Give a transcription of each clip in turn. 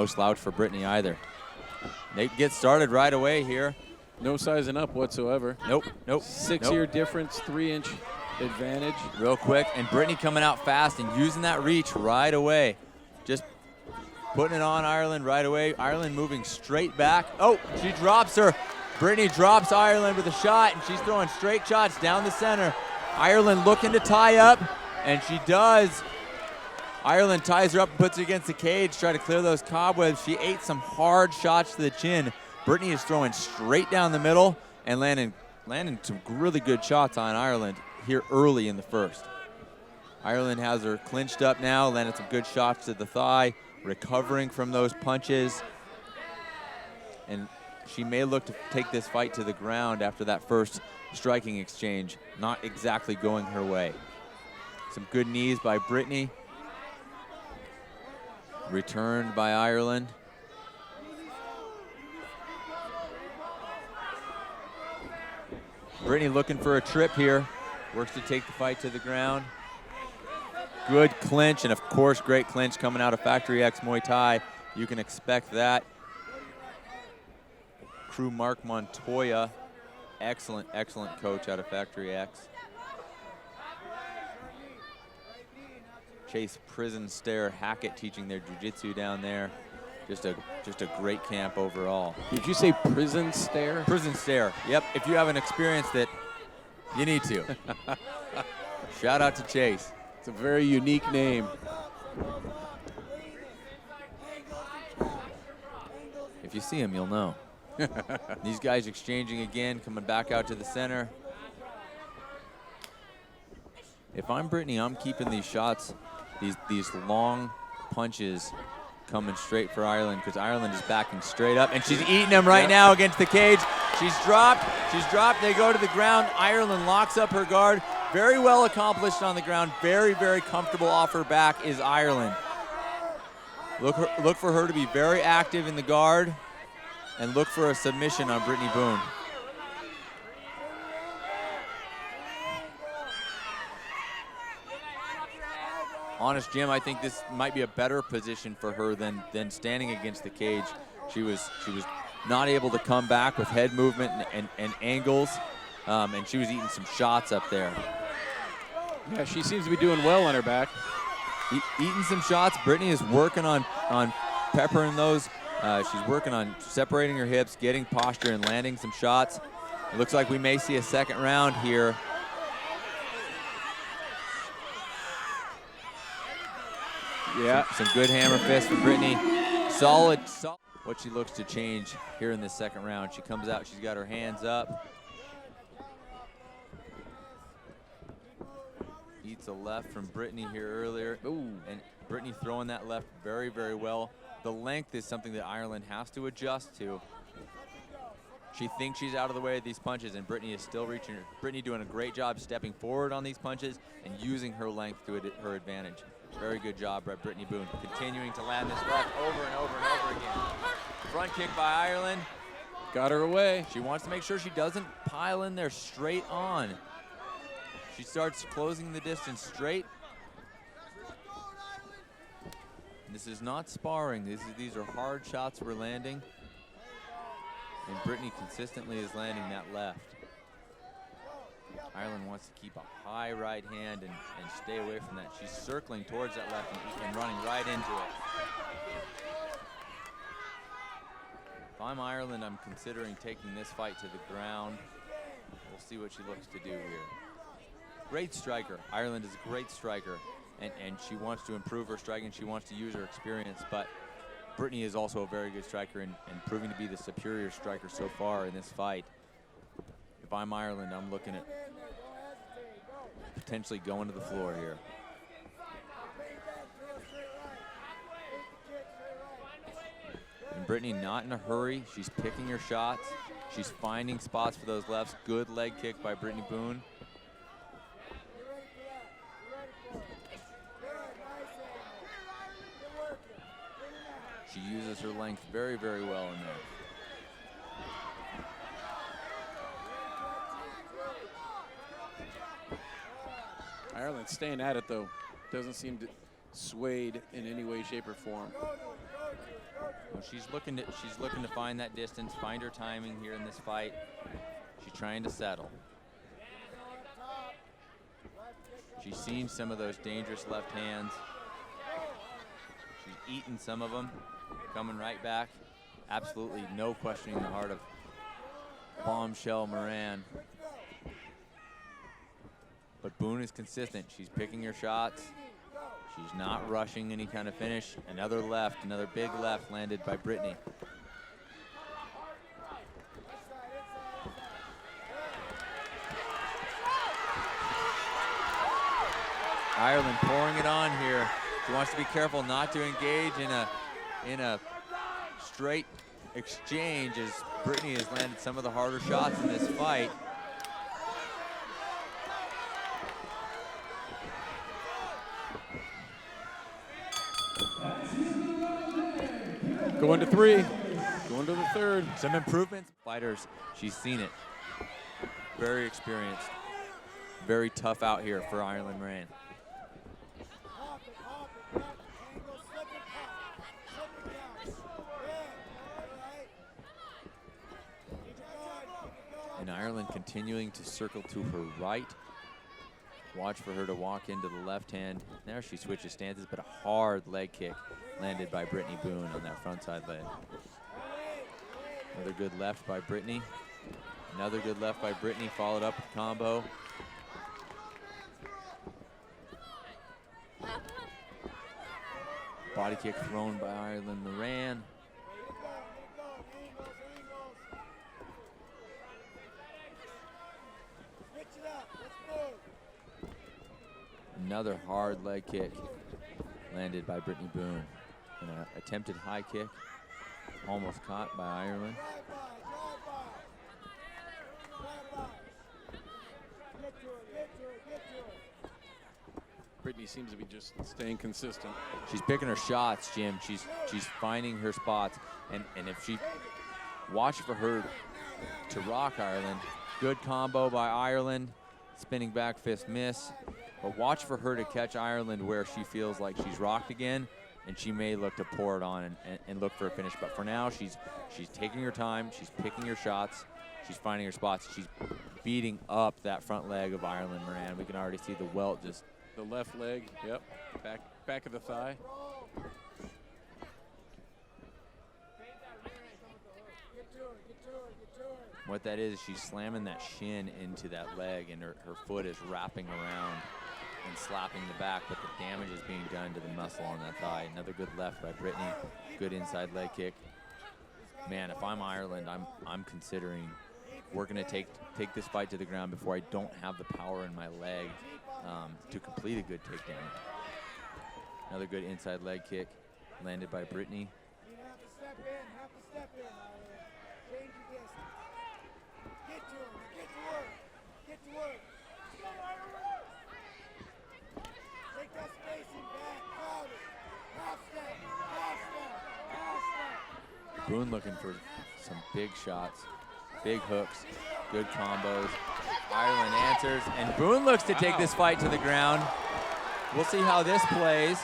slouch for Brittany either. They get started right away here. No sizing up whatsoever. Nope. 6-year difference, 3-inch advantage. Real quick, and Brittany coming out fast and using that reach right away. Just putting it on Ireland right away. Ireland moving straight back. Oh, she drops her. Brittany drops Ireland with a shot, and she's throwing straight shots down the center. Ireland looking to tie up, and she does. Ireland ties her up and puts her against the cage, try to clear those cobwebs. She ate some hard shots to the chin. Brittany is throwing straight down the middle and landing some really good shots on Ireland here early in the first. Ireland has her clinched up now, landed some good shots to the thigh, recovering from those punches. And she may look to take this fight to the ground after that first striking exchange, not exactly going her way. Some good knees by Brittany. Returned by Ireland. Brittany looking for a trip here. Works to take the fight to the ground. Good clinch, and of course, great clinch coming out of Factory X Muay Thai. You can expect that. Crew Mark Montoya, excellent coach out of Factory X. Chase Prison Stair Hackett teaching their jiu-jitsu down there. Just a great camp overall. Did you say Prison Stair? Prison Stair. Yep. If you haven't experienced it, you need to. Shout out to Chase. It's a very unique name. If you see him, you'll know. These guys exchanging again, coming back out to the center. If I'm Brittany, I'm keeping these shots, these long punches coming straight for Ireland, because Ireland is backing straight up, and she's eating them right now against the cage. She's dropped, they go to the ground. Ireland locks up her guard. Very well accomplished on the ground. Very comfortable off her back is Ireland. Look for her to be very active in the guard, and look for a submission on Brittany Boone. Honest, Jim, I think this might be a better position for her than standing against the cage. She was not able to come back with head movement and angles, and she was eating some shots up there. Yeah, she seems to be doing well on her back. Eating some shots. Brittany is working on peppering those. She's working on separating her hips, getting posture, and landing some shots. It looks like we may see a second round here. Yeah. Some good hammer fists from Brittany. Solid. What she looks to change here in this second round. She comes out, she's got her hands up. Eats a left from Brittany here earlier. Ooh, and Brittany throwing that left very well. The length is something that Ireland has to adjust to. She thinks she's out of the way of these punches, and Brittany is still reaching her. Brittany doing a great job stepping forward on these punches and using her length to her advantage. Very good job by Brittany Boone. Continuing to land this left over and over again. Front kick by Ireland. Got her away. She wants to make sure she doesn't pile in there straight on. She starts closing the distance straight. This is not sparring. These are hard shots we're landing. And Brittany consistently is landing that left. Ireland wants to keep a high right hand and stay away from that. She's circling towards that left and running right into it. If I'm Ireland, I'm considering taking this fight to the ground. We'll see what she looks to do here. Great striker. Ireland is a great striker, and she wants to improve her striking. She wants to use her experience, but Brittany is also a very good striker and proving to be the superior striker so far in this fight. If I'm Ireland, I'm looking at potentially going to the floor here. And Brittany not in a hurry. She's picking her shots. She's finding spots for those lefts. Good leg kick by Brittany Boone. She uses her length very well in there. Ireland staying at it, though. Doesn't seem to swayed in any way, shape, or form. Well, she's looking to find that distance, find her timing here in this fight. She's trying to settle. She's seen some of those dangerous left hands. She's eaten some of them, coming right back. Absolutely no questioning the heart of Bombshell Moran. But Boone is consistent. She's picking her shots. She's not rushing any kind of finish. Another left, another big left landed by Brittany. Ireland pouring it on here. She wants to be careful not to engage in a straight exchange, as Brittany has landed some of the harder shots in this fight. Going to 3, going to the 3rd. Some improvements. Fighters, she's seen it. Very experienced. Very tough out here for Ireland Moran. And Ireland continuing to circle to her right. Watch for her to walk into the left hand. There she switches stances, but a hard leg kick landed by Brittany Boone on that front side leg. Another good left by Brittany. Another good left by Brittany, followed up with a combo. Body kick thrown by Ireland Moran. Another hard leg kick landed by Brittany Boone. And an attempted high kick, almost caught by Ireland. Brittany seems to be just staying consistent. She's picking her shots, Jim. She's finding her spots. And if she, watch for her to rock Ireland. Good combo by Ireland. Spinning back fist miss. But watch for her to catch Ireland where she feels like she's rocked again, and she may look to pour it on and look for a finish. But for now, she's taking her time. She's picking her shots. She's finding her spots. She's beating up that front leg of Ireland Moran. We can already see the welt just. The left leg, yep, back of the thigh. What that is, she's slamming that shin into that leg, and her foot is wrapping around and slapping the back, but the damage is being done to the muscle on that thigh. Another good left by Brittany. Good inside leg kick. Man, if I'm Ireland, I'm considering we're gonna take this fight to the ground before I don't have the power in my leg to complete a good takedown. Another good inside leg kick landed by Brittany. Boone looking for some big shots, big hooks, good combos. Ireland answers, and Boone looks to take this fight to the ground. We'll see how this plays.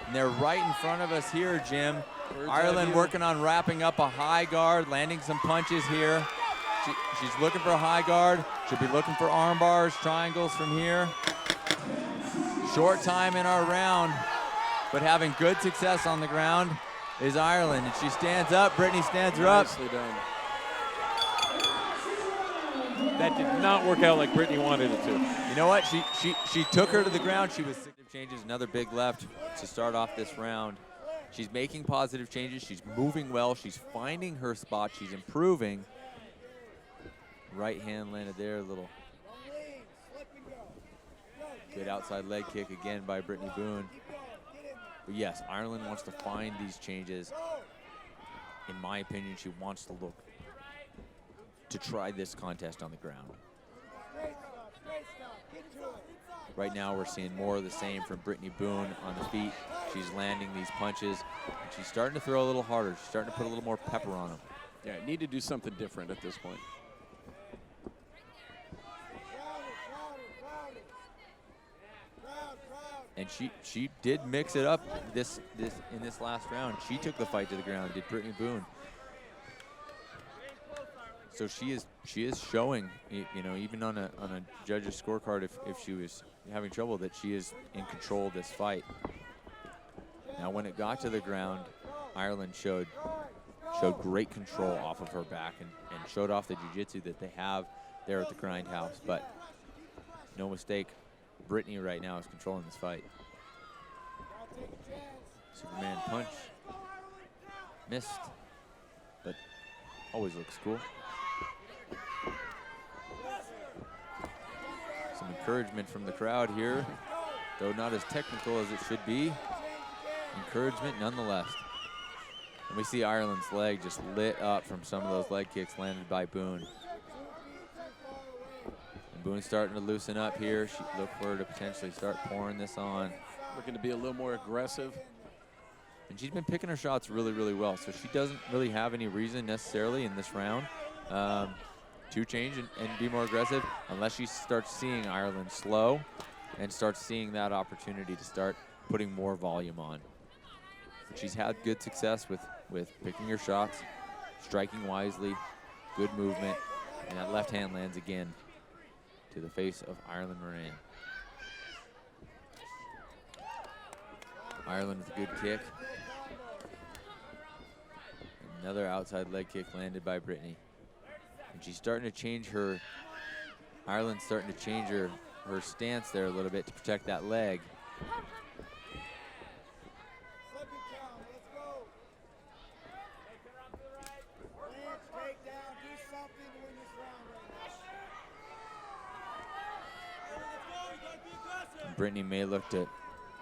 And they're right in front of us here, Jim. Ireland working on wrapping up a high guard, landing some punches here. She's looking for a high guard. She'll be looking for arm bars, triangles from here. Short time in our round, but having good success on the ground is Ireland. And she stands up, Brittany stands her up. Nicely done. That did not work out like Brittany wanted it to. You know what? She took her to the ground. She was changes. Another big left to start off this round. She's making positive changes. She's moving well. She's finding her spot. She's improving. Right hand landed there, a little good outside leg kick again by Brittany Boone. But yes, Ireland wants to find these changes. In my opinion, she wants to look to try this contest on the ground. Right now we're seeing more of the same from Brittany Boone on the feet. She's landing these punches, and she's starting to throw a little harder. She's starting to put a little more pepper on them. Yeah, need to do something different at this point. And she did mix it up in this last round. She took the fight to the ground, did Brittany Boone. So she is showing, you know, even on a judge's scorecard, if she was having trouble, that she is in control of this fight. Now, when it got to the ground, Ireland showed great control off of her back and showed off the jiu-jitsu that they have there at the Grindhouse. But no mistake, Brittany right now is controlling this fight. Superman punch. Missed, but always looks cool. Some encouragement from the crowd here, though not as technical as it should be. Encouragement nonetheless. And we see Ireland's leg just lit up from some of those leg kicks landed by Boone. And Boone's starting to loosen up here. She look for her to potentially start pouring this on. Looking to be a little more aggressive. And she's been picking her shots really, really well. So she doesn't really have any reason necessarily in this round to change and be more aggressive unless she starts seeing Ireland slow and starts seeing that opportunity to start putting more volume on. She's had good success with picking her shots, striking wisely, good movement, and that left hand lands again to the face of Ireland Moran. Ireland with a good kick. Another outside leg kick landed by Brittany. And she's starting to change her, Ireland's starting to change her stance there a little bit to protect that leg. Brittany may look to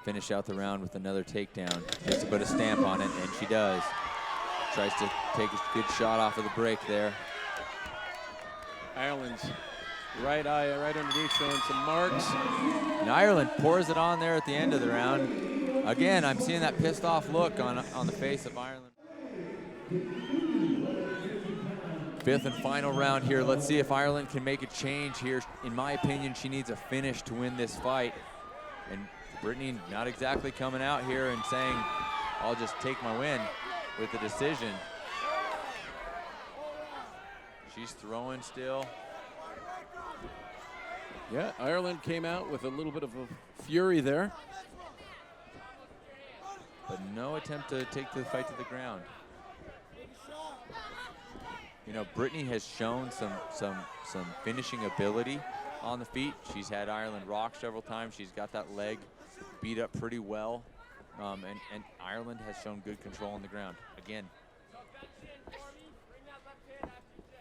finish out the round with another takedown just to put a stamp on it, and she does. Tries to take a good shot off of the break there. Ireland's right eye right underneath showing some marks. And Ireland pours it on there at the end of the round. Again, I'm seeing that pissed off look on the face of Ireland. Fifth and final round here. Let's see if Ireland can make a change here. In my opinion, she needs a finish to win this fight. And Brittany not exactly coming out here and saying, I'll just take my win with the decision. She's throwing still. Yeah, Ireland came out with a little bit of a fury there. But no attempt to take the fight to the ground. You know, Brittany has shown some finishing ability on the feet. She's had Ireland rock several times. She's got that leg beat up pretty well. And Ireland has shown good control on the ground. Again,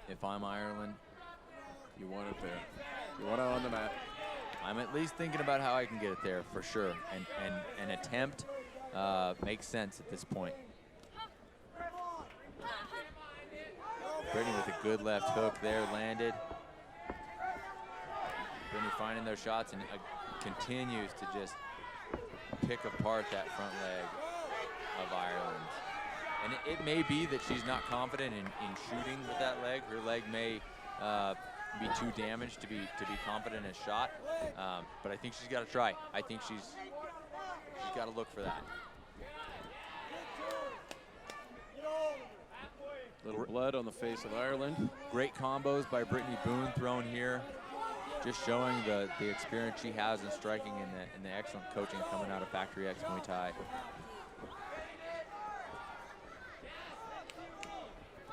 if I'm Ireland, you want it there. You want it on the mat. I'm at least thinking about how I can get it there for sure. And an attempt makes sense at this point. Brittany with a good left hook there, landed. Brittany finding those shots and continues to just pick apart that front leg of Ireland. And it may be that she's not confident in shooting with that leg. Her leg may be too damaged to be confident in a shot. But I think she's got to try. I think she's got to look for that. Little blood on the face of Ireland. Great combos by Brittany Boone thrown here. Just showing the experience she has in striking and the excellent coaching coming out of Factory X Muay Thai.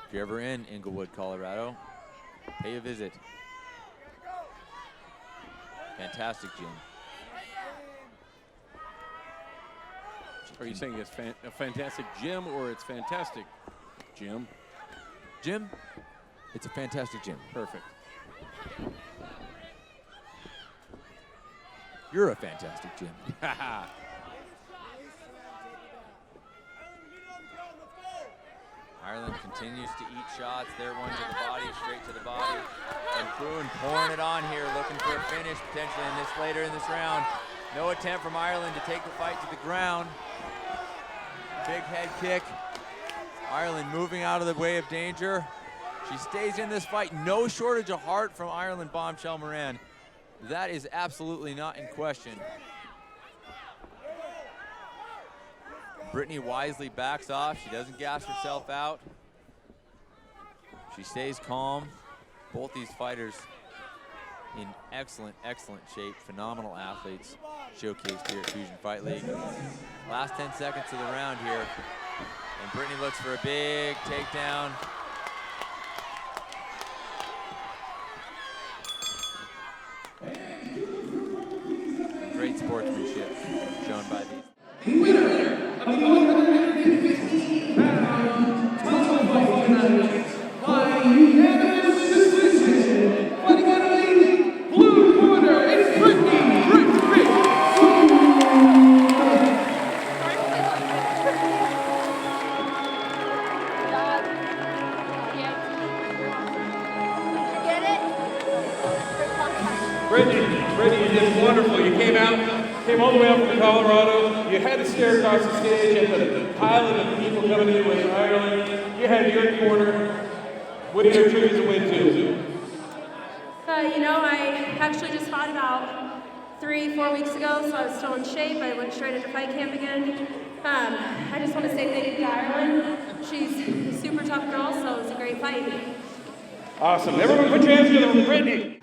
If you're ever in Inglewood, Colorado, pay a visit. Fantastic gym. Are you saying it's a fantastic gym or it's fantastic gym? Gym, it's a fantastic gym. Perfect. You're a fantastic gym. Ireland continues to eat shots. There, one to the body, straight to the body. And Boone pouring it on here, looking for a finish potentially in this later in this round. No attempt from Ireland to take the fight to the ground. Big head kick. Ireland moving out of the way of danger. She stays in this fight. No shortage of heart from Ireland Bombshell Moran. That is absolutely not in question. Brittany wisely backs off. She doesn't gas herself out. She stays calm. Both these fighters in excellent, excellent shape. Phenomenal athletes showcased here at Fusion Fight League. Last 10 seconds of the round here. And Brittany looks for a big takedown. Great sportsmanship shown by these. Winner of the 150-pound total fight tonight by unanimous decision, fighting out of the blue corner, it's Brittany "Brit" Brittany, you did wonderful. You came all the way up from Colorado. You had to stare across the stage at the pile of people coming in with Ireland. You had your corner. What do you attribute the win to? You know, I actually just fought about 3-4 weeks ago, so I was still in shape. I went straight into fight camp again. I just want to say thank you to Ireland. She's a super tough girl, so it was a great fight. Awesome. Everyone put your hands together for Brittany.